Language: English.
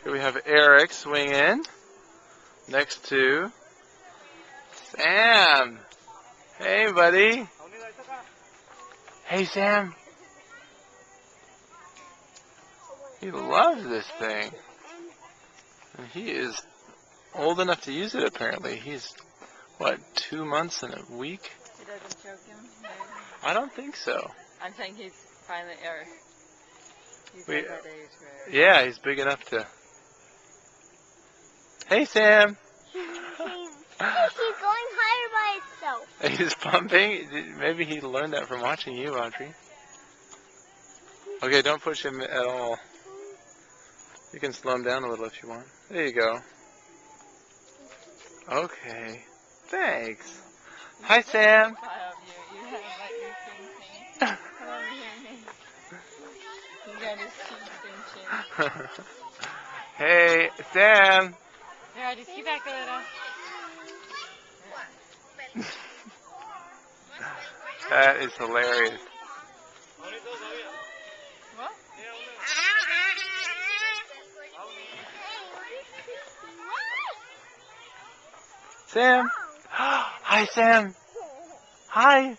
Here we have Eric swinging next to Sam. Hey, buddy. Hey, Sam. He loves this thing. And he is old enough to use it, apparently. He's, what, 2 months and a week? It doesn't choke him? No. I don't think so. I'm saying he's finally, or he's We- at that age where... Yeah, he's big enough to... Hey, Sam. He's going higher by itself. He's pumping. Maybe he learned that from watching you, Audrey. Okay, don't push him at all. You can slow him down a little if you want. There you go. Okay. Thanks. Hi, Sam. Five of you. You have like your sing thing. Come over here, Nate. He's got his cheeks pinching. Hey, Sam. Here, just keep back a little. That is hilarious. What? Sam. Hi, Sam. Hi.